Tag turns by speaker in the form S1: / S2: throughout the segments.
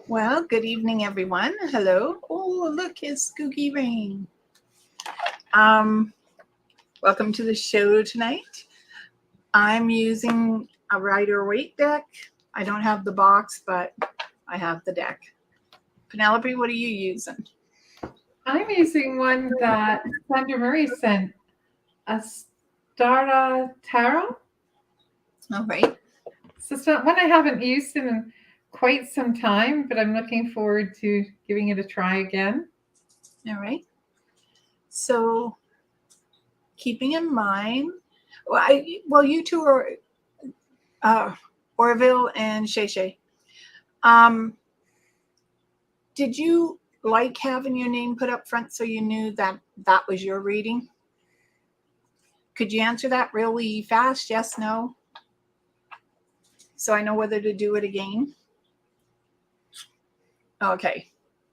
S1: Well, good evening, everyone. Hello. Oh, look, it's Skooky Rain. Welcome to the show tonight. I'm using a Rider-Waite deck. I don't have the box, but I have the deck. Penelope, what are you using?
S2: I'm using one that Sandra Murray sent, a Stara Tarot.
S1: All right.
S2: So it's not one I haven't used in quite some time, but I'm looking forward to giving it a try again.
S1: All right. So keeping in mind, you two are Orville and Shay Shay. Did you like having your name put up front so you knew that that was your reading? Could you answer that really fast? Yes, no? So I know whether to do it again. Okay.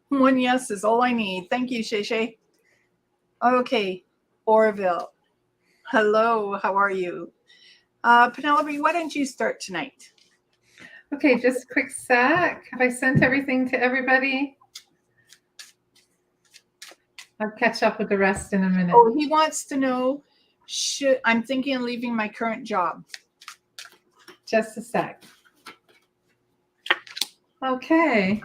S1: One yes is all I need. Thank you, Shay Shay. Okay. Orville. Hello. How are you? Penelope, why don't you start tonight?
S2: Okay, just a quick sec. Have I sent everything to everybody? I'll catch up with the rest in a minute.
S1: Oh, he wants to know, I'm thinking of leaving my current job.
S2: Just a sec. Okay.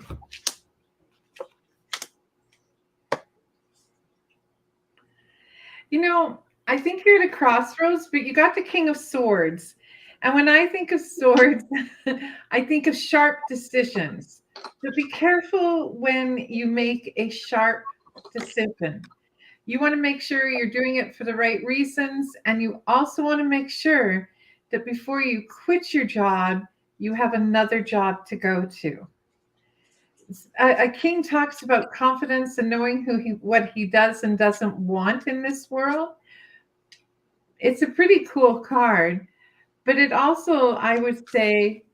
S2: You know, I think you're at a crossroads, but you got the King of Swords. And when I think of swords, I think of sharp decisions. So be careful when you make a sharp decision. You want to make sure you're doing it for the right reasons. And you also want to make sure that before you quit your job, you have another job to go to. A king talks about confidence and knowing what he does and doesn't want in this world. It's a pretty cool card, but it also, I would say,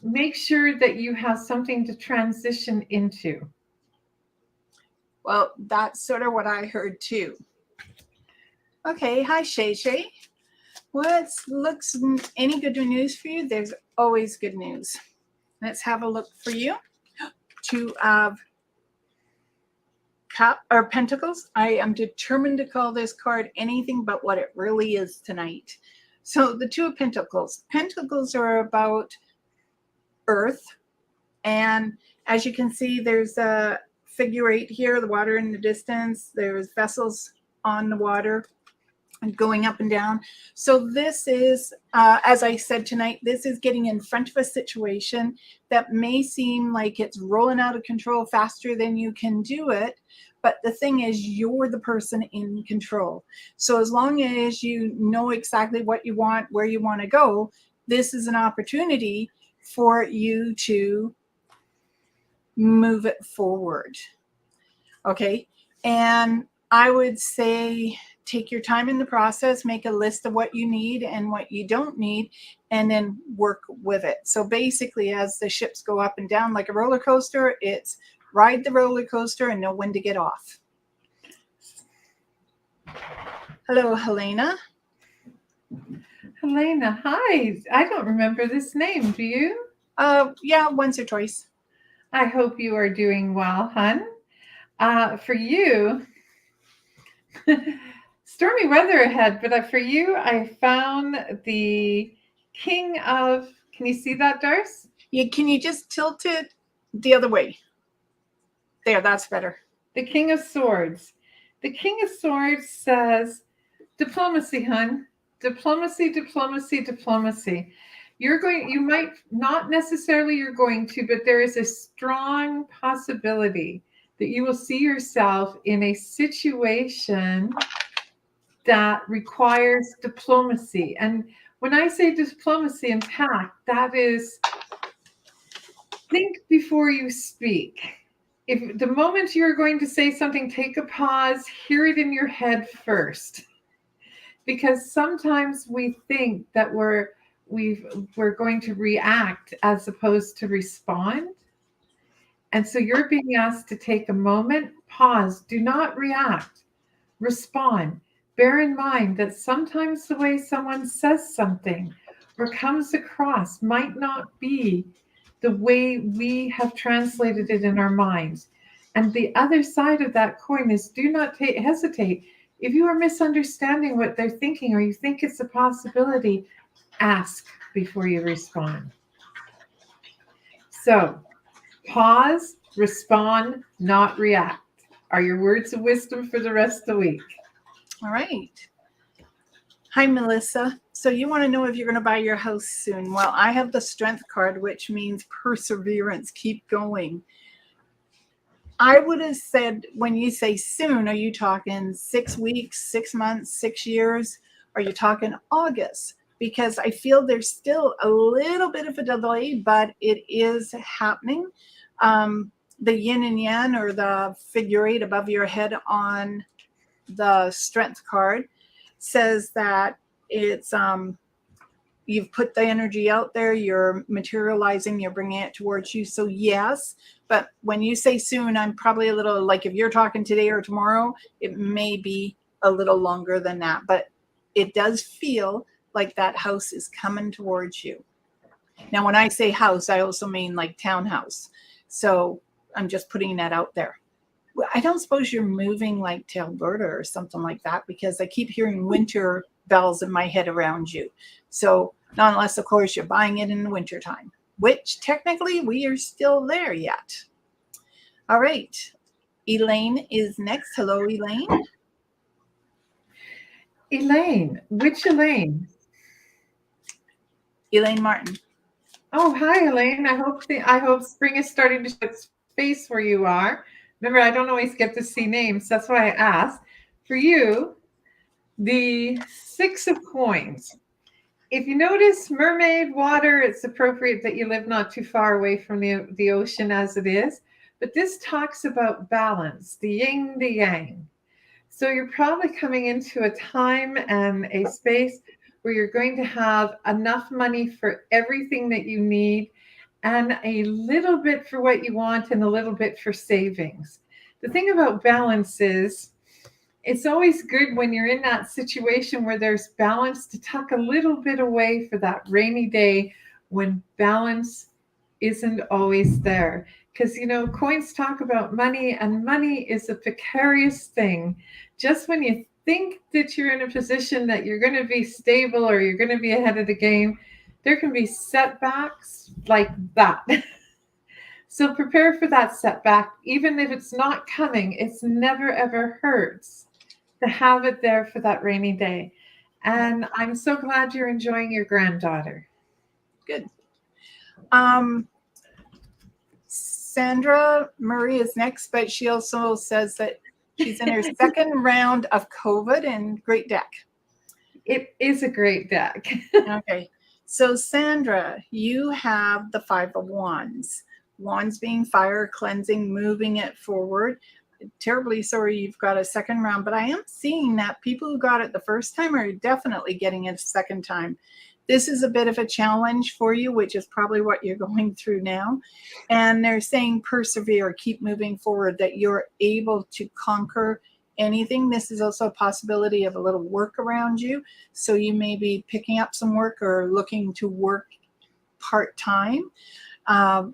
S2: make sure that you have something to transition into.
S1: Well, that's sort of what I heard too. Okay, hi Shay Shay. Looks any good news for you? There's always good news. Let's have a look for you. Two of Pentacles. I am determined to call this card anything but what it really is tonight. So the Two of Pentacles. Pentacles are about earth. And as you can see, there's a figure 8 here, the water in the distance. There's vessels on the water and going up and down. So this is, as I said tonight, this is getting in front of a situation that may seem like it's rolling out of control faster than you can do it. But the thing is, you're the person in control. So as long as you know exactly what you want, where you want to go, this is an opportunity for you to move it forward. Okay. And I would say take your time in the process, make a list of what you need and what you don't need, and then work with it. So basically, as the ships go up and down like a roller coaster, it's ride the roller coaster and know when to get off. Hello, Helena.
S2: Helena, hi. I don't remember this name. Do you?
S1: Yeah, once or twice.
S2: I hope you are doing well, hun. For you, stormy weather ahead, but for you, I found the King of Can you see that, Darce?
S1: Can you just tilt it the other way? There, that's better.
S2: The King of Swords. The King of Swords says, diplomacy, hun. Diplomacy, diplomacy, diplomacy. You might not necessarily you're going to, but there is a strong possibility that you will see yourself in a situation that requires diplomacy. And when I say diplomacy and tact, that is think before you speak. If the moment you're going to say something, take a pause, hear it in your head first. Because sometimes we think that we're going to react as opposed to respond. And so you're being asked to take a moment, pause, do not react, respond. Bear in mind that sometimes the way someone says something or comes across might not be the way we have translated it in our minds. And the other side of that coin is do not hesitate. If you are misunderstanding what they're thinking or you think it's a possibility, ask before you respond. So, pause, respond, not react are your words of wisdom for the rest of the week.
S1: All right. Hi, Melissa. So you want to know if you're going to buy your house soon. Well, I have the Strength card, which means perseverance. Keep going. I would have said, when you say soon, are you talking 6 weeks, 6 months, 6 years? Are you talking August? Because I feel there's still a little bit of a delay, but it is happening. The yin and yang, or the figure 8 above your head on the Strength card, says that it's you've put the energy out there, you're materializing, you're bringing it towards you. So yes, but when you say soon, I'm probably a little, like, if you're talking today or tomorrow, it may be a little longer than that, but it does feel like that house is coming towards you. Now, when I say house, I also mean like townhouse. So I'm just putting that out there. I don't suppose you're moving like to Alberta or something like that, because I keep hearing winter bells in my head around you. So not unless, of course, you're buying it in the wintertime, which technically we are still there yet. All right. Elaine is next. Hello, Elaine.
S2: Elaine. Which Elaine?
S1: Elaine Martin.
S2: Oh, hi, Elaine. I hope spring is starting to show its face where you are. Remember, I don't always get to see names. That's why I asked. For you, the 6 of coins. If you notice mermaid, water, it's appropriate that you live not too far away from the ocean as it is. But this talks about balance, the yin, the yang. So you're probably coming into a time and a space where you're going to have enough money for everything that you need, and a little bit for what you want and a little bit for savings. The thing about balance is it's always good when you're in that situation where there's balance to tuck a little bit away for that rainy day when balance isn't always there. Because, coins talk about money, and money is a precarious thing. Just when you think that you're in a position that you're going to be stable or you're going to be ahead of the game, there can be setbacks like that. So prepare for that setback. Even if it's not coming, it's never, ever hurts to have it there for that rainy day. And I'm so glad you're enjoying your granddaughter.
S1: Good. Sandra Murray is next, but she also says that she's in her second round of COVID, and great deck.
S2: It is a great deck.
S1: Okay. So Sandra, you have the 5 of Wands. Wands being fire, cleansing, moving it forward. Terribly sorry you've got a second round, but I am seeing that people who got it the first time are definitely getting it a second time. This is a bit of a challenge for you, which is probably what you're going through now. And they're saying persevere, keep moving forward, that you're able to conquer anything. This is also a possibility of a little work around you. So you may be picking up some work or looking to work part-time.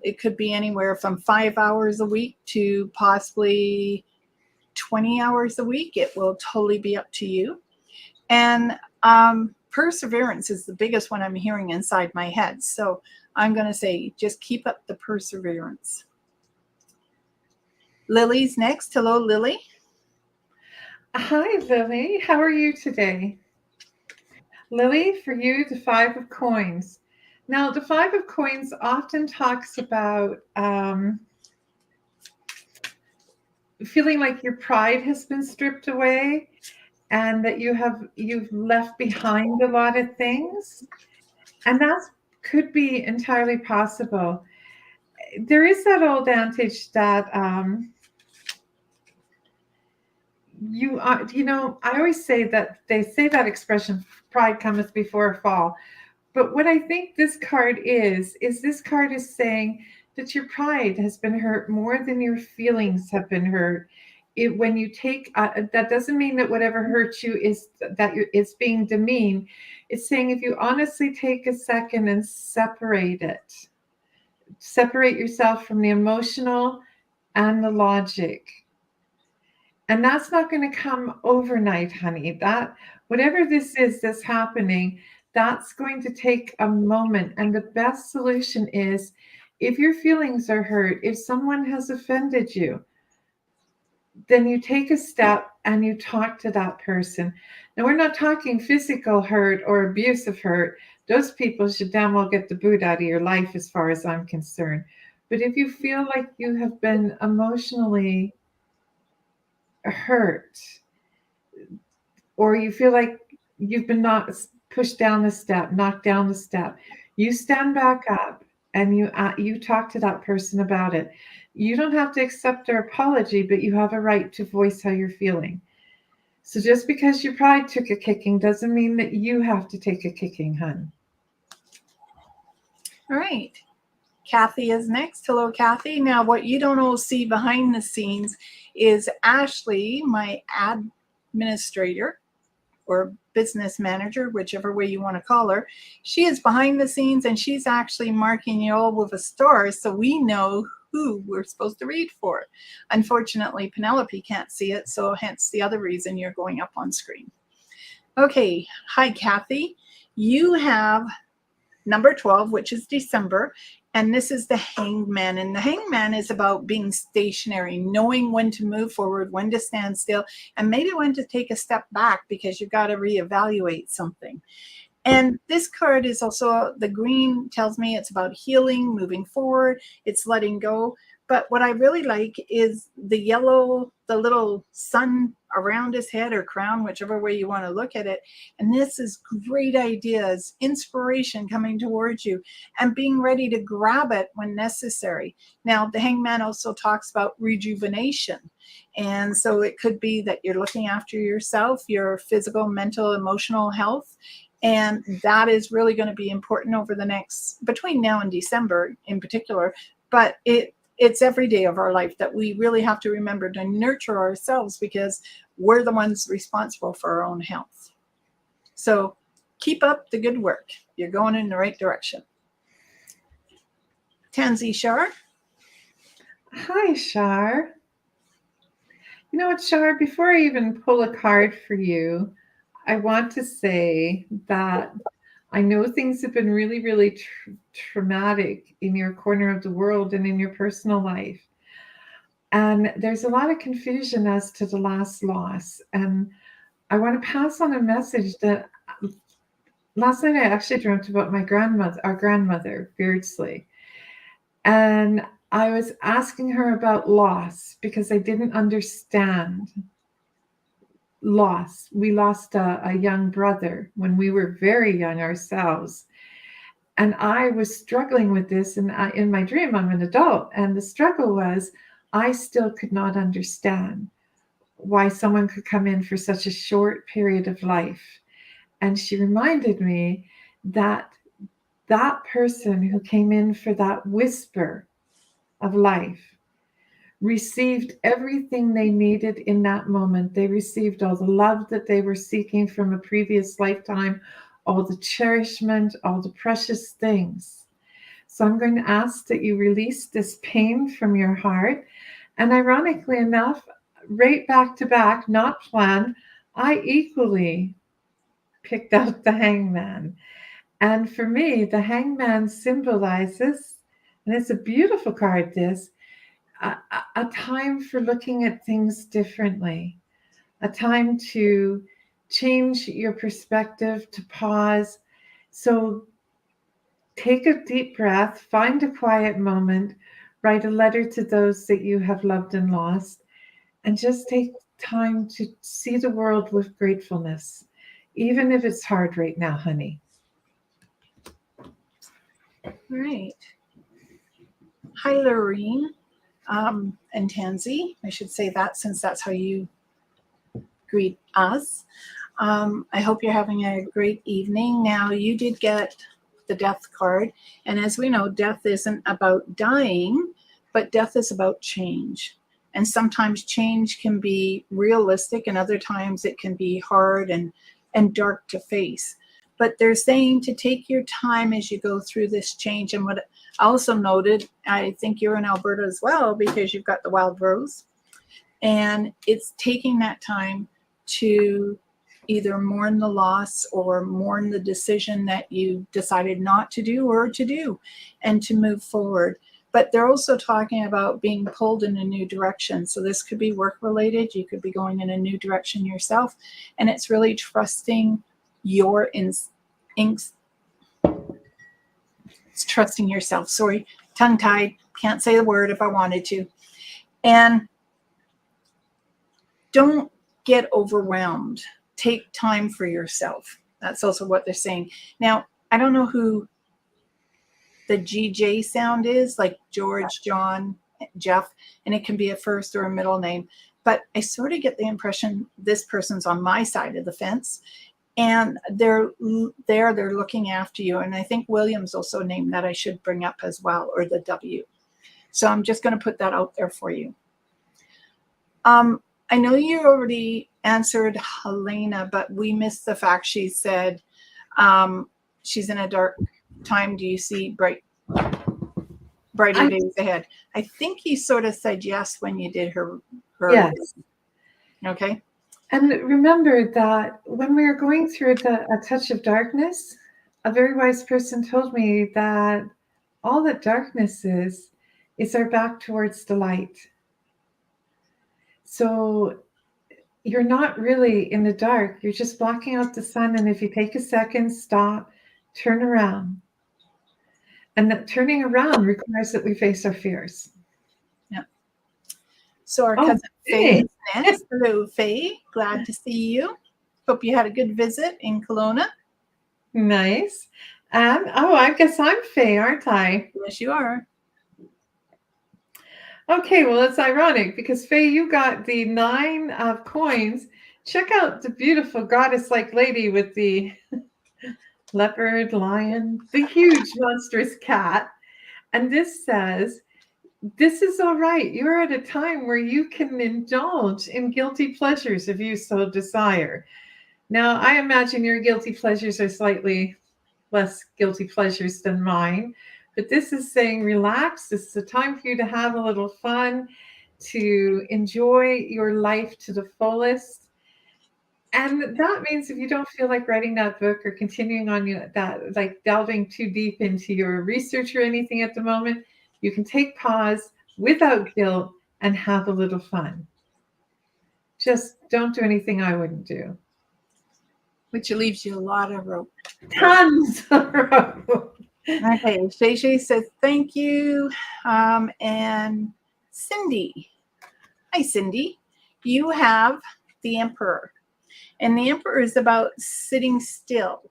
S1: It could be anywhere from 5 hours a week to possibly 20 hours a week. It will totally be up to you. And perseverance is the biggest one I'm hearing inside my head. So I'm going to say just keep up the perseverance. Lily's next. Hello, Lily.
S2: Hi, Lily. How are you today? Lily, for you, the Five of Coins. Now, the Five of Coins often talks about feeling like your pride has been stripped away and that you've left behind a lot of things. And that could be entirely possible. There is that old adage that I always say that they say that expression, pride cometh before a fall. But what I think this card is this card is saying that your pride has been hurt more than your feelings have been hurt. When you take that doesn't mean that whatever hurts you is that it's being demeaned. It's saying if you honestly take a second and separate yourself from the emotional and the logic. And that's not going to come overnight, honey. That whatever this is that's happening, that's going to take a moment. And the best solution is if your feelings are hurt, if someone has offended you, then you take a step and you talk to that person. Now, we're not talking physical hurt or abusive hurt. Those people should damn well get the boot out of your life as far as I'm concerned. But if you feel like you have been emotionally hurt, or you feel like you've been pushed down the step, knocked down the step, you stand back up and you talk to that person about it. You don't have to accept their apology, but you have a right to voice how you're feeling. So just because your pride took a kicking doesn't mean that you have to take a kicking, hun.
S1: All right. Kathy is next. Hello, Kathy. Now, what you don't all see behind the scenes is Ashley, my administrator or business manager, whichever way you want to call her. She is behind the scenes and she's actually marking you all with a star so we know who we're supposed to read for. Unfortunately, Penelope can't see it, so hence the other reason you're going up on screen. Okay. Hi, Kathy. You have number 12, which is December, and this is the Hangman. And the Hangman is about being stationary, knowing when to move forward, when to stand still, and maybe when to take a step back because you've got to reevaluate something. And this card is also, the green tells me it's about healing, moving forward, it's letting go. But what I really like is the yellow, the little sun around his head or crown, whichever way you want to look at it. And this is great ideas, inspiration coming towards you and being ready to grab it when necessary. Now, the Hangman also talks about rejuvenation. And so it could be that you're looking after yourself, your physical, mental, emotional health. And that is really going to be important over the next, between now and December in particular. But it's every day of our life that we really have to remember to nurture ourselves because we're the ones responsible for our own health. So keep up the good work. You're going in the right direction. Tansy Shar.
S2: Hi, Shar. You know what, Shar, before I even pull a card for you, I want to say that I know things have been really, really traumatic in your corner of the world and in your personal life. And there's a lot of confusion as to the last loss. And I want to pass on a message that last night I actually dreamt about our grandmother, Beardsley. And I was asking her about loss because I didn't understand loss. We lost a young brother when we were very young ourselves. And I was struggling with this. And in my dream, I'm an adult. And the struggle was I still could not understand why someone could come in for such a short period of life. And she reminded me that that person who came in for that whisper of life received everything they needed in that moment. They received all the love that they were seeking from a previous lifetime, all the cherishment, all the precious things. So I'm going to ask that you release this pain from your heart. And ironically enough, right back to back, not planned, I equally picked out the Hangman. And for me, the Hangman symbolizes, and it's a beautiful card, this, a time for looking at things differently, a time to change your perspective, to pause. So take a deep breath, find a quiet moment, write a letter to those that you have loved and lost, and just take time to see the world with gratefulness, even if it's hard right now, honey.
S1: Right. Hi, Lorene, and Tansy. I should say that since that's how you greet us. I hope you're having a great evening. Now, you did get the death card. And as we know, death isn't about dying, but death is about change. And sometimes change can be realistic, and other times it can be hard and dark to face. But they're saying to take your time as you go through this change. And what I also noted, I think you're in Alberta as well because you've got the wild rose. And it's taking that time to either mourn the loss or mourn the decision that you decided not to do or to do, and to move forward. But they're also talking about being pulled in a new direction. So this could be work related. You could be going in a new direction yourself. And it's really trusting your instincts. It's trusting yourself. Sorry, tongue tied. Can't say the word if I wanted to. And don't get overwhelmed. Take time for yourself. That's also what they're saying. Now, I don't know who the GJ sound is, like George, John, Jeff, and it can be a first or a middle name. But I sort of get the impression this person's on my side of the fence, and they're looking after you. And I think William's also a name that I should bring up as well, or the W. So I'm just going to put that out there for you. I know you already answered Helena, but we missed the fact she said she's in a dark time. Do you see brighter days ahead? I think he sort of said yes when you did her.
S2: Yes.
S1: Okay.
S2: And remember that when we were going through a touch of darkness, a very wise person told me that all that darkness is our back towards the light. So you're not really in the dark. You're just blocking out the sun. And if you take a second, stop, turn around. And that turning around requires that we face our fears.
S1: Yeah. So our cousin Faye is next. Hello, Faye. Glad to see you. Hope you had a good visit in Kelowna.
S2: Nice. And I guess I'm Faye, aren't I?
S1: Yes, you are.
S2: Okay, well, it's ironic because Faye, you got the 9 of coins. Check out the beautiful goddess-like lady with the leopard, lion, the huge monstrous cat. And this says, this is all right. You're at a time where you can indulge in guilty pleasures if you so desire. Now, I imagine your guilty pleasures are slightly less guilty pleasures than mine. But this is saying relax. This is a time for you to have a little fun, to enjoy your life to the fullest. And that means if you don't feel like writing that book or continuing on that, like delving too deep into your research or anything at the moment, you can take pause without guilt and have a little fun. Just don't do anything I wouldn't do.
S1: Which leaves you a lot of rope.
S2: Tons of rope.
S1: Okay, Shay says thank you. And Cindy. Hi, Cindy. You have the Emperor. And the Emperor is about sitting still.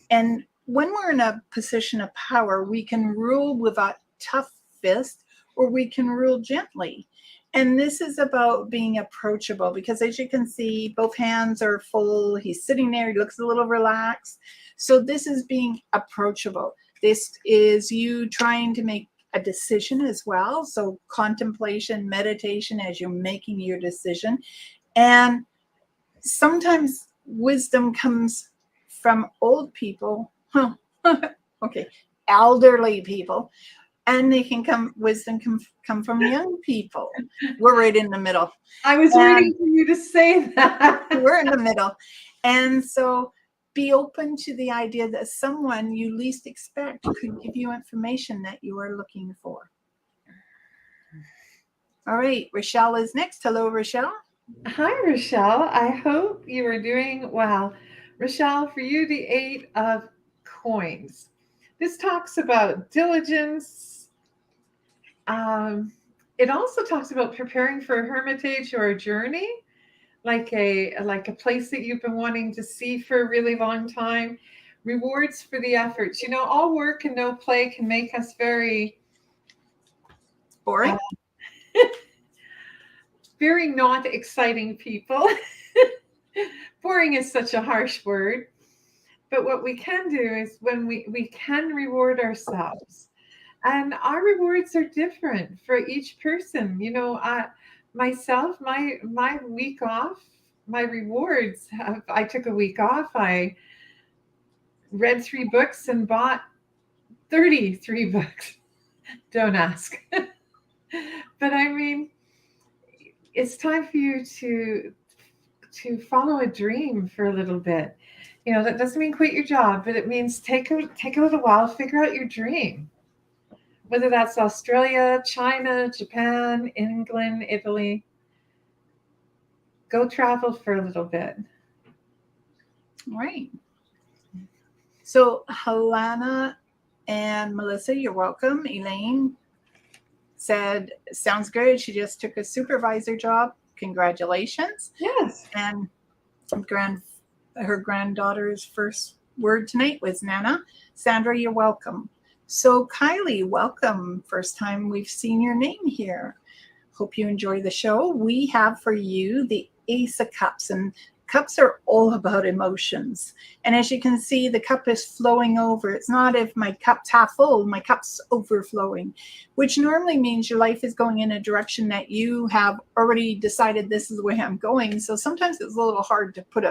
S1: And when we're in a position of power, we can rule with a tough fist or we can rule gently. And this is about being approachable because as you can see, both hands are full. He's sitting there. He looks a little relaxed. So this is being approachable. This is you trying to make a decision as well. So contemplation, meditation as you're making your decision. And sometimes wisdom comes from old people. Okay, elderly people. And they can wisdom can come from young people. We're right in the middle.
S2: I was waiting for you to say that.
S1: We're in the middle. And so be open to the idea that someone you least expect could give you information that you are looking for. All right, Rochelle is next. Hello, Rochelle.
S2: Hi, Rochelle. I hope you are doing well. Rochelle, for you, the Eight of Coins. This talks about diligence. It also talks about preparing for a hermitage or a journey, like a place that you've been wanting to see for a really long time. Rewards for the efforts. All work and no play can make us very
S1: Boring.
S2: Very not exciting people. Boring is such a harsh word. But what we can do is when we can reward ourselves. And our rewards are different for each person. Myself, my week off, my rewards I took a week off. I read 3 books and bought 33 books. Don't ask. But I mean, it's time for you to follow a dream for a little bit. That doesn't mean quit your job, but it means take a little while, figure out your dream. Whether that's Australia, China, Japan, England, Italy. Go travel for a little bit.
S1: Right. So Helena and Melissa, you're welcome. Elaine said, sounds good. She just took a supervisor job. Congratulations.
S2: Yes.
S1: And her granddaughter's first word tonight was Nana. Sandra, you're welcome. So Kylie, welcome. First time we've seen your name here. Hope you enjoy the show. We have for you the Ace of Cups, and cups are all about emotions. And as you can see, the cup is flowing over. It's not if my cup's half full, my cup's overflowing, which normally means your life is going in a direction that you have already decided this is the way I'm going. So sometimes it's a little hard to put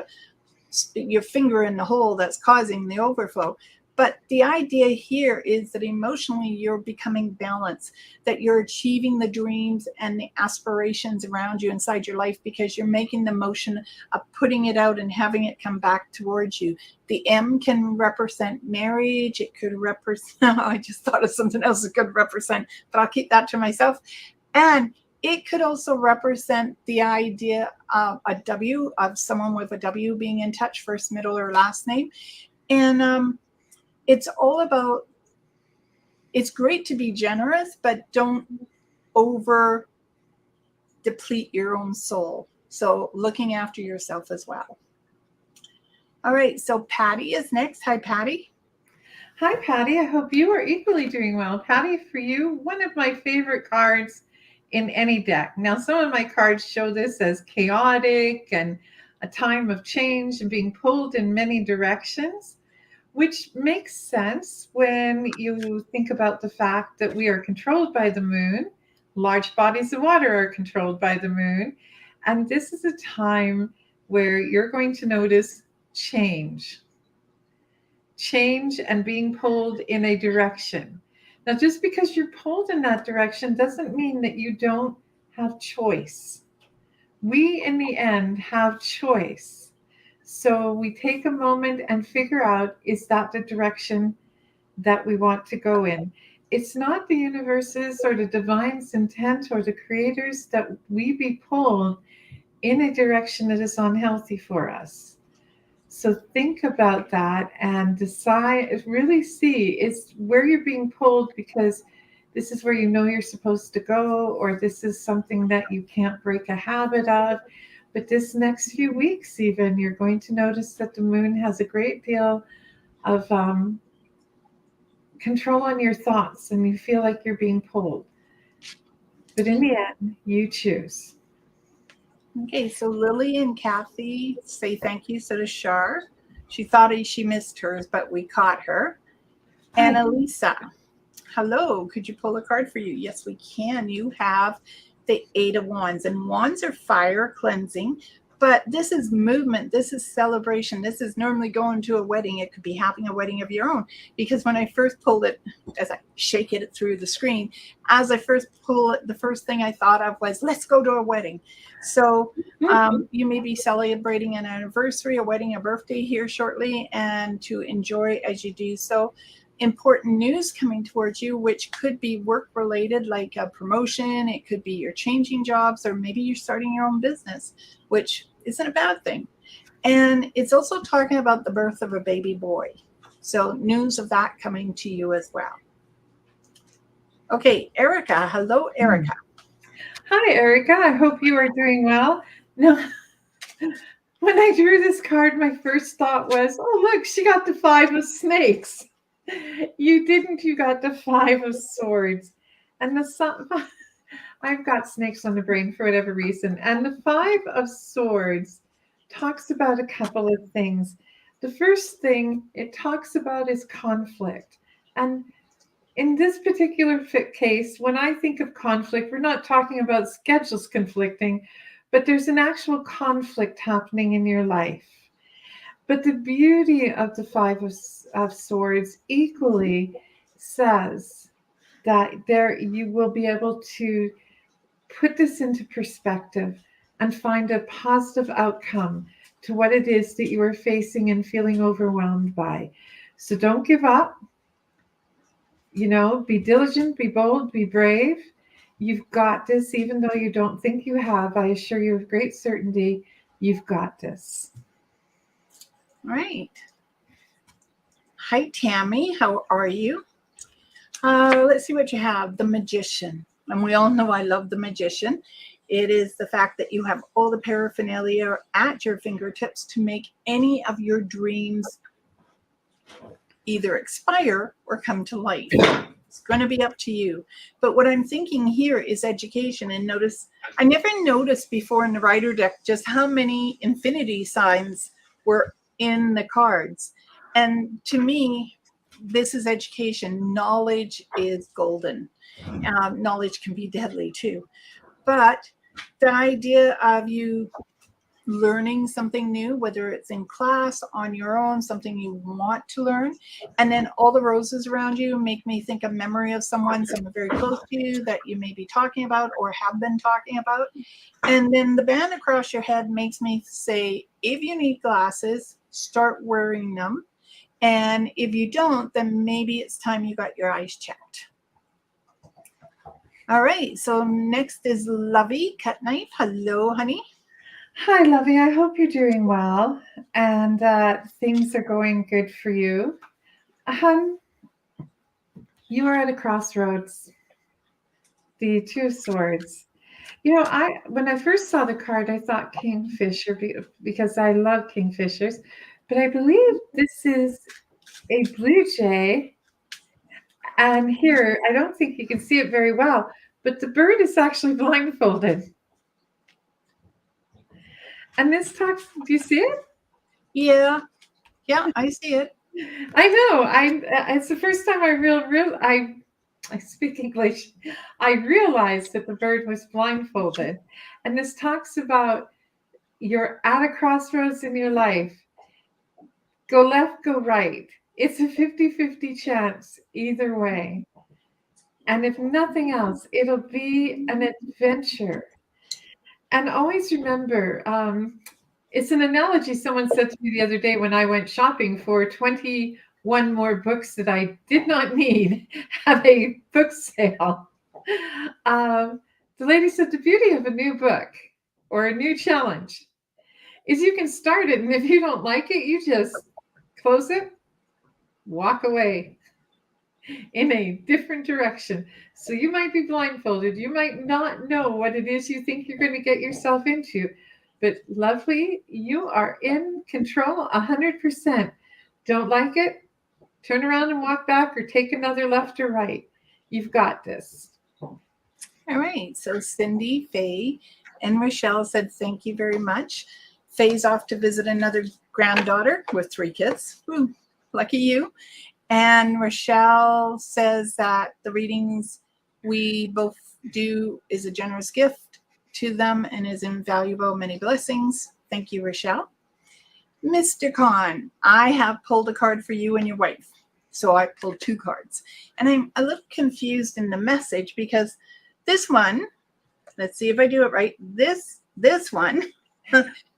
S1: your finger in the hole that's causing the overflow. But the idea here is that emotionally you're becoming balanced, that you're achieving the dreams and the aspirations around you inside your life because you're making the motion of putting it out and having it come back towards you. The M can represent marriage. It could represent, I just thought of something else it could represent, but I'll keep that to myself. And it could also represent the idea of a W, of someone with a W being in touch, first, middle, or last name. And it's all about, it's great to be generous, but don't over deplete your own soul. So looking after yourself as well. All right, so Patty is next. Hi, Patty.
S2: Hi, Patty. I hope you are equally doing well. Patty, for you, one of my favorite cards in any deck. Now, some of my cards show this as chaotic and a time of change and being pulled in many directions, which makes sense when you think about the fact that we are controlled by the moon. Large bodies of water are controlled by the moon. And this is a time where you're going to notice change and being pulled in a direction. Now, just because you're pulled in that direction doesn't mean that you don't have choice. We, in the end, have choice. So we take a moment and figure out, is that the direction that we want to go in? It's not the universe's or the divine's intent or the creator's that we be pulled in a direction that is unhealthy for us. So think about that and decide, really see, is where you're being pulled because this is where you know you're supposed to go, or this is something that you can't break a habit of. But this next few weeks even, you're going to notice that the moon has a great deal of control on your thoughts and you feel like you're being pulled. But in the end, you choose.
S1: Okay, so Lily and Kathy say thank you. So does Shar. She thought she missed hers, but we caught her. And Elisa, hello. Could you pull a card for you? Yes, we can. You have the 8 of Wands. And wands are fire cleansing, But this is movement. This is celebration. This is normally going to a wedding. It could be having a wedding of your own. Because when I first pulled it, as I shake it through the screen, as I first pull it, the first thing I thought of was, let's go to a wedding. So you may be celebrating an anniversary, a wedding, a birthday here shortly, and to enjoy as you do so. Important news coming towards you, which could be work related, like a promotion. It could be you're changing jobs, or maybe you're starting your own business, which isn't a bad thing. And it's also talking about the birth of a baby boy. So news of that coming to you as well. Okay, Erica. Hello, Erica.
S2: Hi, Erica. I hope you are doing well. No, when I drew this card, my first thought was, oh, look, she got the 5 of snakes. You didn't. You got the 5 of swords. And I've got snakes on the brain for whatever reason. And the 5 of swords talks about a couple of things. The first thing it talks about is conflict. And in this particular case, when I think of conflict, we're not talking about schedules conflicting, but there's an actual conflict happening in your life. But the beauty of the 5 of swords equally says that there you will be able to put this into perspective and find a positive outcome to what it is that you are facing and feeling overwhelmed by. So don't give up. Be diligent, be bold, be brave. You've got this, even though you don't think you have. I assure you with great certainty, you've got this.
S1: All right. Hi, Tammy. How are you? Let's see what you have. The Magician. And we all know I love the Magician. It is the fact that you have all the paraphernalia at your fingertips to make any of your dreams either expire or come to life. It's going to be up to you. But what I'm thinking here is education. And notice, I never noticed before in the Rider deck just how many infinity signs were in the cards. And to me, this is education. Knowledge is golden. Knowledge can be deadly too. But the idea of you learning something new, whether it's in class, on your own, something you want to learn, and then all the roses around you make me think of memory of someone very close to you that you may be talking about or have been talking about. And then the band across your head makes me say, if you need glasses, start wearing them. And if you don't, then maybe it's time you got your eyes checked. All right, so next is Lovey Cut Knife. Hello, honey.
S2: Hi, Lovey. I hope you're doing well and things are going good for you. You are at a crossroads. The 2 of Swords. When I first saw the card, I thought Kingfisher because I love kingfishers, but I believe this is a blue jay. And here, I don't think you can see it very well, but the bird is actually blindfolded. And this talks, do you see it?
S1: Yeah, I see it.
S2: I know. It's the first time I speak English. I realized that the bird was blindfolded. And this talks about you're at a crossroads in your life. Go left, go right. It's a 50-50 chance either way. And if nothing else, it'll be an adventure. And always remember, it's an analogy someone said to me the other day when I went shopping for 21 more books that I did not need at a book sale. The lady said the beauty of a new book or a new challenge is you can start it, and if you don't like it, you just close it, walk away in a different direction. So you might be blindfolded. You might not know what it is you think you're going to get yourself into. But Lovely, you are in control 100%. Don't like it? Turn around and walk back or take another left or right. You've got this.
S1: All right. So Cindy, Faye, and Rochelle said, thank you very much. Faye's off to visit another granddaughter with 3 kids. Ooh, lucky you. And Rochelle says that the readings we both do is a generous gift to them and is invaluable. Many blessings. Thank you, Rochelle. Mr. Khan, I have pulled a card for you and your wife. So I pulled 2 cards. And I'm a little confused in the message because this one, let's see if I do it right. This one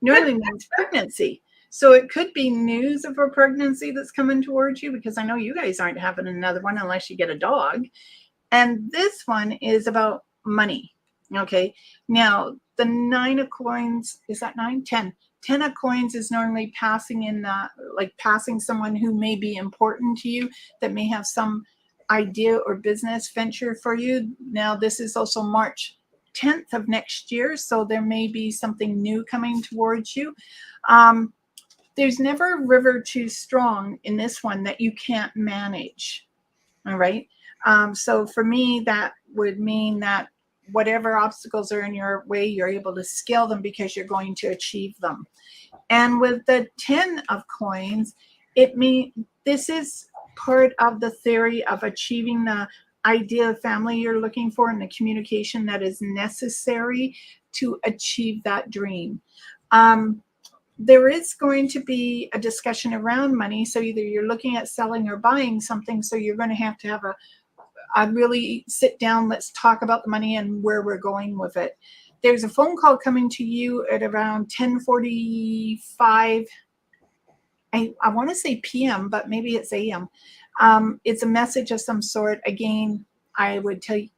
S1: normally means pregnancy. So it could be news of a pregnancy that's coming towards you, because I know you guys aren't having another one unless you get a dog. And this one is about money. Okay. Now, the 9 of coins, is that 9? 10. 10 of coins is normally passing in, like passing someone who may be important to you, that may have some idea or business venture for you. Now, this is also March 10th of next year, so there may be something new coming towards you. There's never a river too strong in this one that you can't manage. All right. So for me, that would mean that whatever obstacles are in your way, you're able to scale them because you're going to achieve them. And with the 10 of coins, it means this is part of the theory of achieving the idea of family you're looking for and the communication that is necessary to achieve that dream. There is going to be a discussion around money. So either you're looking at selling or buying something. So you're going to have a really sit down, let's talk about the money and where we're going with it. There's a phone call coming to you at around 10:45. I want to say PM, but maybe it's AM. It's a message of some sort. Again, I would say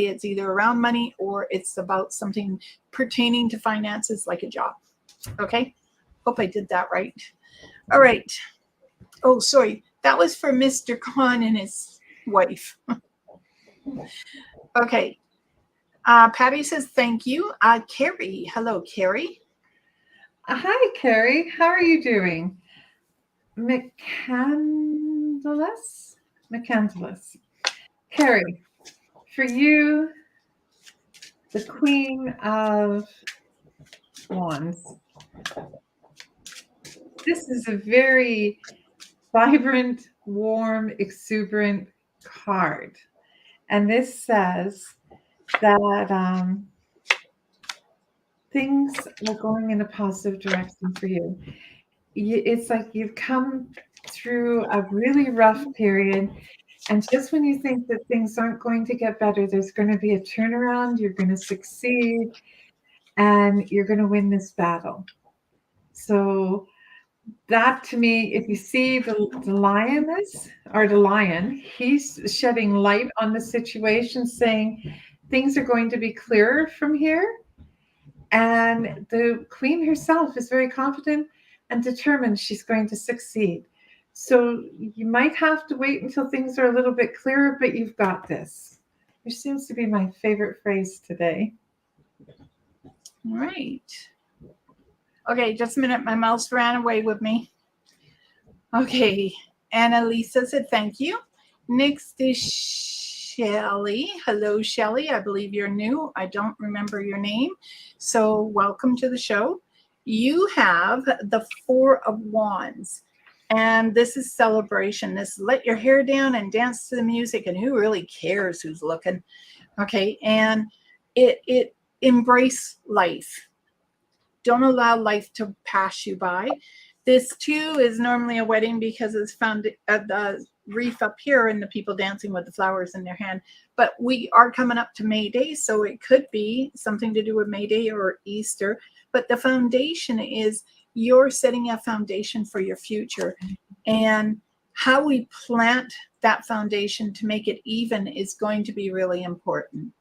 S1: it's either around money or it's about something pertaining to finances, like a job. Okay. Hope I did that right. All right. Oh, sorry. That was for Mr. Khan and his wife. Okay. Patty says thank you. Carrie. Hello, Carrie.
S2: Hi, Carrie. How are you doing? McCandless? Carrie, for you, the Queen of Wands. This is a very vibrant, warm, exuberant card. And this says that things are going in a positive direction for you. It's like you've come through a really rough period. And just when you think that things aren't going to get better, there's going to be a turnaround. You're going to succeed and you're going to win this battle. So that, to me, if you see the lioness or the lion, he's shedding light on the situation, saying things are going to be clearer from here. And the queen herself is very confident and determined she's going to succeed. So you might have to wait until things are a little bit clearer, but you've got this. Which seems to be my favorite phrase today.
S1: All right. Okay, just a minute. My mouse ran away with me. Okay. Annalisa said thank you. Next is Shelly. Hello, Shelly. I believe you're new. I don't remember your name. So welcome to the show. You have the 4 of Wands. And this is celebration. This let your hair down and dance to the music. And who really cares who's looking? Okay. And it embrace life. Don't allow life to pass you by. This too is normally a wedding because it's found at the wreath up here and the people dancing with the flowers in their hand. But we are coming up to May Day, so it could be something to do with May Day or Easter. But the foundation is you're setting a foundation for your future. And how we plant that foundation to make it even is going to be really important.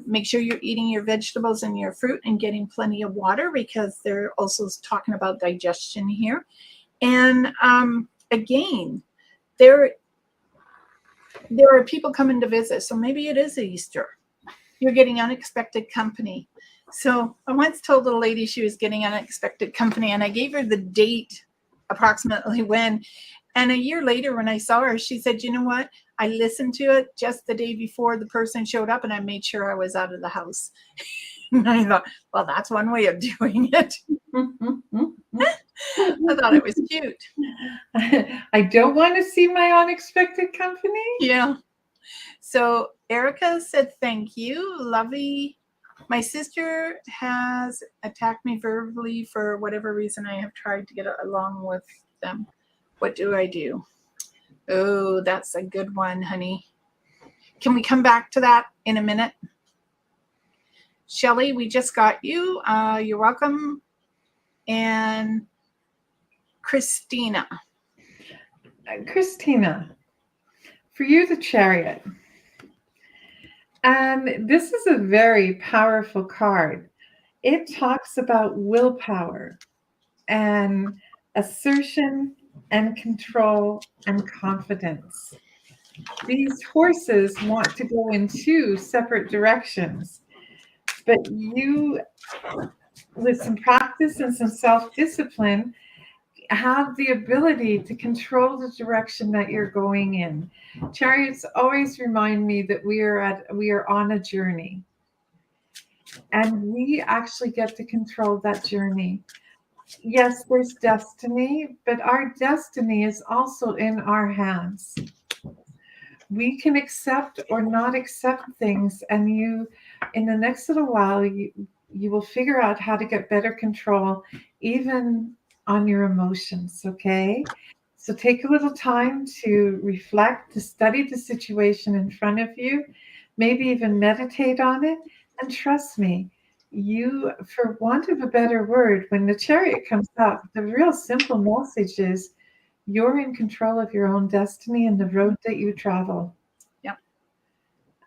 S1: Make sure you're eating your vegetables and your fruit and getting plenty of water, because they're also talking about digestion here. And again, there are people coming to visit. So maybe it is Easter. You're getting unexpected company. So I once told a lady she was getting unexpected company, and I gave her the date approximately when. And a year later, when I saw her, she said, you know what? I listened to it just the day before the person showed up, and I made sure I was out of the house. And I thought, well, that's one way of doing it. I thought it was cute.
S2: I don't want to see my unexpected company.
S1: Yeah. So Erica said, thank you. Lovely My sister has attacked me verbally for whatever reason. I have tried to get along with them. What do I do? Oh, that's a good one, honey. Can we come back to that in a minute? Shelly, we just got you. You're welcome. And Christina.
S2: Christina, for you, the Chariot. And this is a very powerful card. It talks about willpower and assertion and control and confidence. These horses want to go in two separate directions, but you, with some practice and some self-discipline, have the ability to control the direction that you're going in. Chariots always remind me that we are on a journey, and we actually get to control that journey. Yes, there's destiny, but our destiny is also in our hands. We can accept or not accept things, and you, in the next little while, you will figure out how to get better control, even on your emotions, okay? So take a little time to reflect, to study the situation in front of you, maybe even meditate on it, and trust me, you, for want of a better word, when the Chariot comes up, the real simple message is you're in control of your own destiny and the road that you travel.
S1: Yep.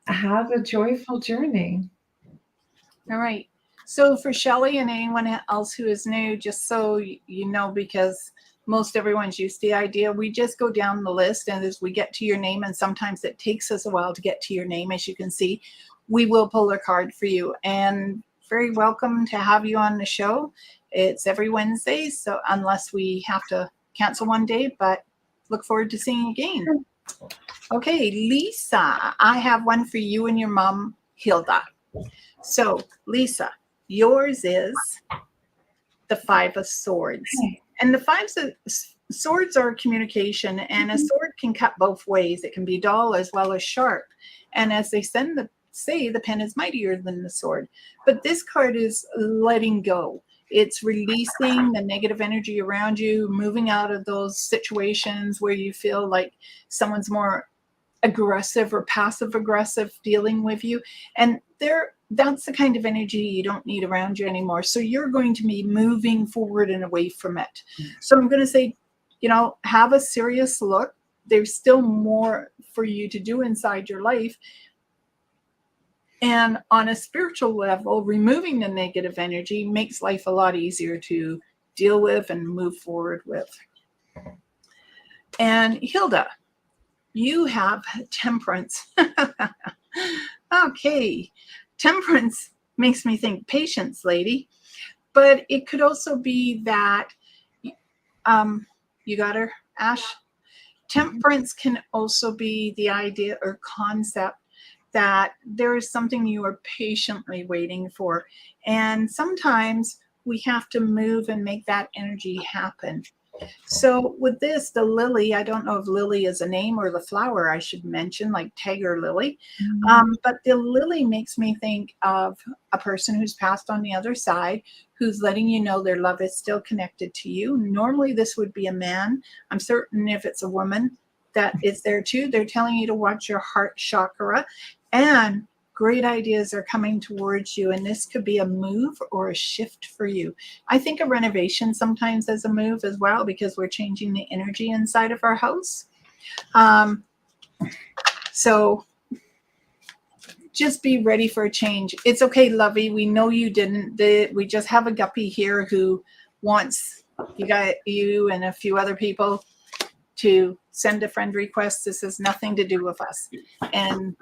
S2: Have a joyful journey.
S1: All right. So for Shelly and anyone else who is new, just so you know, because most everyone's used to the idea, we just go down the list, and as we get to your name, and sometimes it takes us a while to get to your name, as you can see, we will pull a card for you. And very welcome to have you on the show. It's every Wednesday, so unless we have to cancel one day, but look forward to seeing you again. Okay, Lisa, I have one for you and your mom, Hilda. So, Lisa, yours is the Five of Swords. And the Five of Swords are communication, and a sword can cut both ways. It can be dull as well as sharp. And as they say, the pen is mightier than the sword. But this card is letting go. It's releasing the negative energy around you, moving out of those situations where you feel like someone's more aggressive or passive aggressive dealing with you. And that's the kind of energy you don't need around you anymore. So you're going to be moving forward and away from it. So I'm going to say, have a serious look. There's still more for you to do inside your life. And on a spiritual level, removing the negative energy makes life a lot easier to deal with and move forward with. And Hilda, you have Temperance. Okay. Temperance makes me think patience, lady. But it could also be that, you got her, Ash? Temperance can also be the idea or concept that there is something you are patiently waiting for. And sometimes we have to move and make that energy happen. So with this, the lily, I don't know if lily is a name or the flower I should mention, like tiger lily. But the lily makes me think of a person who's passed on the other side, who's letting you know their love is still connected to you. Normally this would be a man. I'm certain if it's a woman that is there too, they're telling you to watch your heart chakra, and great ideas are coming towards you. And this could be a move or a shift for you. I think a renovation sometimes is a move as well, because we're changing the energy inside of our house. So just be ready for a change. It's okay, Lovey. We know you didn't. We just have a guppy here who wants you and a few other people to send a friend request. This has nothing to do with us. And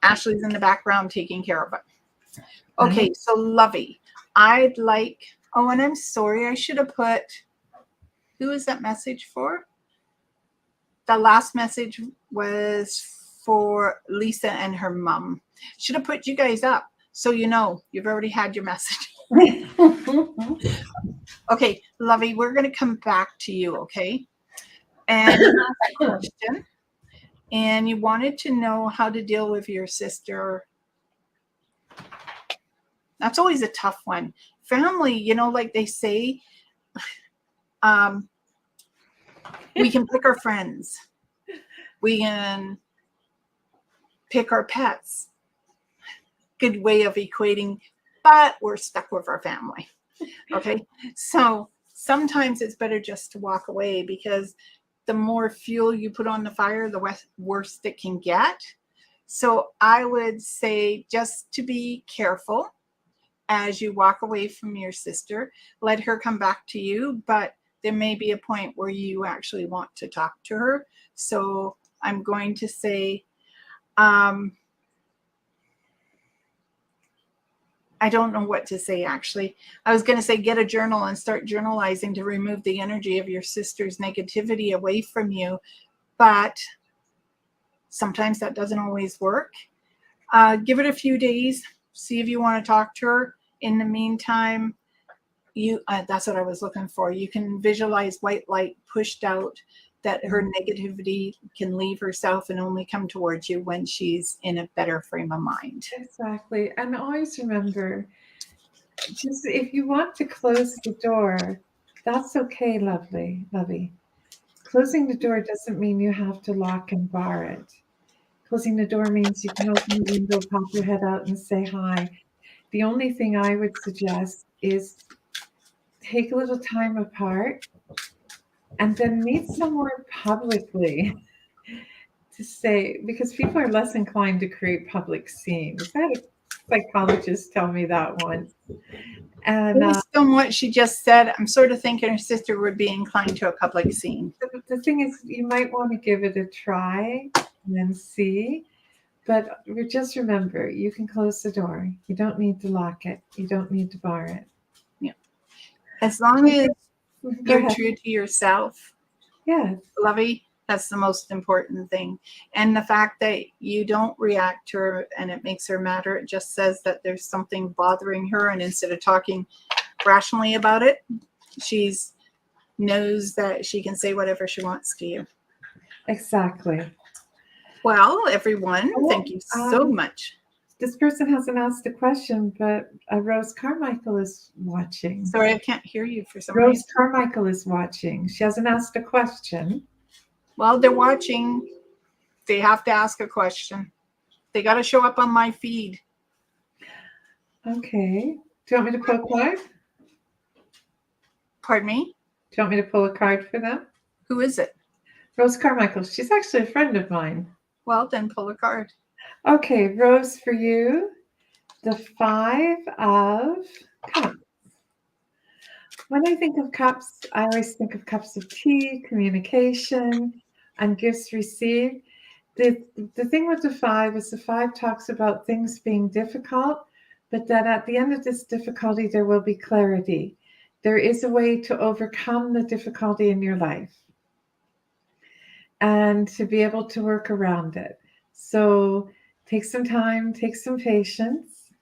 S1: Ashley's in the background taking care of it. Okay, so Lovey, I'd like, and I'm sorry, I should have put, who is that message for? The last message was for Lisa and her mom. Should have put you guys up so you know you've already had your message. Okay, Lovey, we're going to come back to you, okay? And question. And you wanted to know how to deal with your sister That's always a tough one. Family, like they say, we can pick our friends. We can pick our pets. Good way of equating, but we're stuck with our family. Okay. So sometimes it's better just to walk away, because the more fuel you put on the fire, the worse it can get. So I would say just to be careful as you walk away from your sister. Let her come back to you, but there may be a point where you actually want to talk to her. So I'm going to say, I don't know what to say, actually. I was going to say get a journal and start journalizing to remove the energy of your sister's negativity away from you. But sometimes that doesn't always work. Give it a few days. See if you want to talk to her. In the meantime, that's what I was looking for. You can visualize white light pushed out, that her negativity can leave herself and only come towards you when she's in a better frame of mind.
S2: Exactly. And always remember, just if you want to close the door, that's okay, lovely. Closing the door doesn't mean you have to lock and bar it. Closing the door means you can open the window, pop your head out, and say hi. The only thing I would suggest is take a little time apart and then meet somewhere publicly to say, because people are less inclined to create public scenes. I had a psychologist tell me that once. And
S1: Based on what she just said, I'm sort of thinking her sister would be inclined to a public scene.
S2: the thing is, you might want to give it a try and then see. But just remember, you can close the door. You don't need to lock it. You don't need to bar it.
S1: Yeah. As long as
S2: Go
S1: you're
S2: ahead.
S1: true to yourself,
S2: Yes.
S1: Lovey, that's the most important thing. And the fact that you don't react to her and it makes her matter, it just says that there's something bothering her. And instead of talking rationally about it, she knows that she can say whatever she wants to you.
S2: Exactly.
S1: Well, everyone, thank you so much.
S2: This person hasn't asked a question, but Rose Carmichael is watching.
S1: Sorry, I can't hear you for some
S2: Rose
S1: reason.
S2: Carmichael is watching. She hasn't asked a question.
S1: Well, they're watching. They have to ask a question. They got to show up on my feed.
S2: Okay. Do you want me to pull a card?
S1: Pardon me?
S2: Do you want me to pull a card for them?
S1: Who is it?
S2: Rose Carmichael. She's actually a friend of mine.
S1: Well, then pull a card.
S2: Okay, Rose, for you, the 5 of Cups. When I think of cups, I always think of cups of tea, communication, and gifts received. The thing with the 5 is the 5 talks about things being difficult, but that at the end of this difficulty, there will be clarity. There is a way to overcome the difficulty in your life and to be able to work around it. So take some time, take some patience,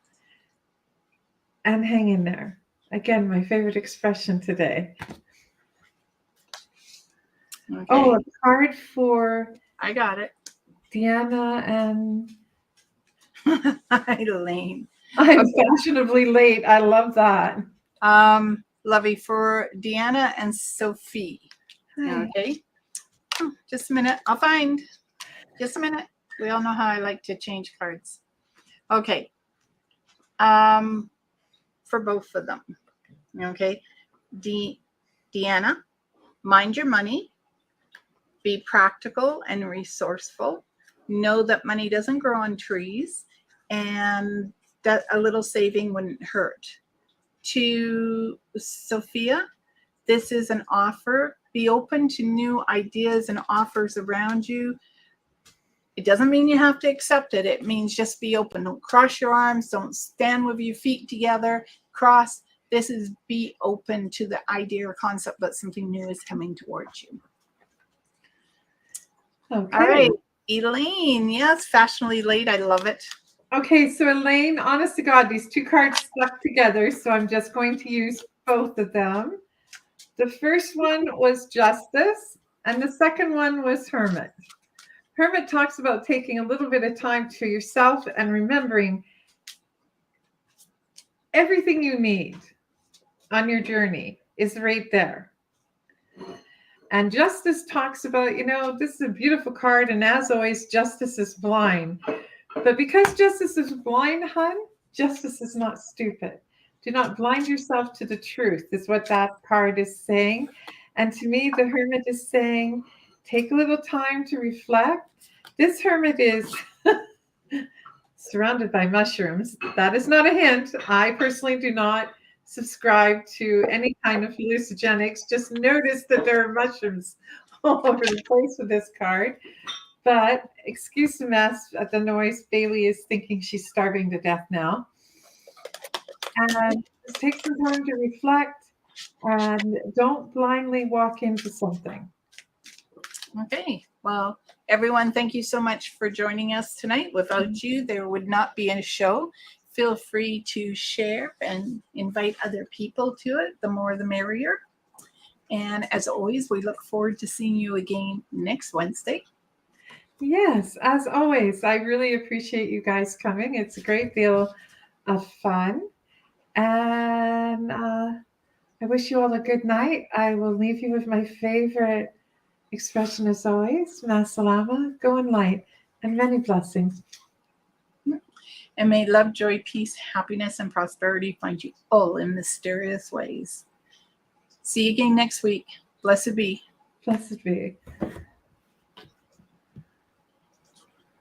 S2: and hang in there. Again, my favorite expression today.
S1: Okay.
S2: Oh, a card for
S1: I got it.
S2: Deanna and
S1: Elaine.
S2: I'm fashionably late. I love that.
S1: Lovey, for Deanna and Sophie.
S2: Hi.
S1: Okay. Oh, just a minute. I'll find. Just a minute. We all know how I like to change cards. Okay. For both of them. Okay. Deanna, mind your money. Be practical and resourceful. Know that money doesn't grow on trees, and that a little saving wouldn't hurt. To Sophia, this is an offer. Be open to new ideas and offers around you. It doesn't mean you have to accept it. It means just be open. Don't cross your arms. Don't stand with your feet together. Cross. This is be open to the idea or concept that something new is coming towards you.
S2: Okay.
S1: All right. Elaine, yes, fashionably late. I love it.
S2: Okay, so Elaine, honest to God, these 2 cards stuck together, so I'm just going to use both of them. The first one was Justice, and the second one was Hermit. Hermit talks about taking a little bit of time to yourself and remembering everything you need on your journey is right there. And Justice talks about, this is a beautiful card. And as always, Justice is blind. But because Justice is blind, hun, Justice is not stupid. Do not blind yourself to the truth, is what that card is saying. And to me, the Hermit is saying, take a little time to reflect. This Hermit is surrounded by mushrooms. That is not a hint. I personally do not subscribe to any kind of hallucinogenics. Just notice that there are mushrooms all over the place with this card. But excuse the mess at the noise. Bailey is thinking she's starving to death now. And just take some time to reflect and don't blindly walk into something.
S1: Okay. Well, everyone, thank you so much for joining us tonight. Without you, there would not be a show. Feel free to share and invite other people to it. The more, the merrier. And as always, we look forward to seeing you again next Wednesday.
S2: Yes, as always, I really appreciate you guys coming. It's a great deal of fun. And I wish you all a good night. I will leave you with my favorite expression as always, Masalama, go in light, and many blessings.
S1: And may love, joy, peace, happiness, and prosperity find you all in mysterious ways. See you again next week. Blessed be.
S2: Blessed be.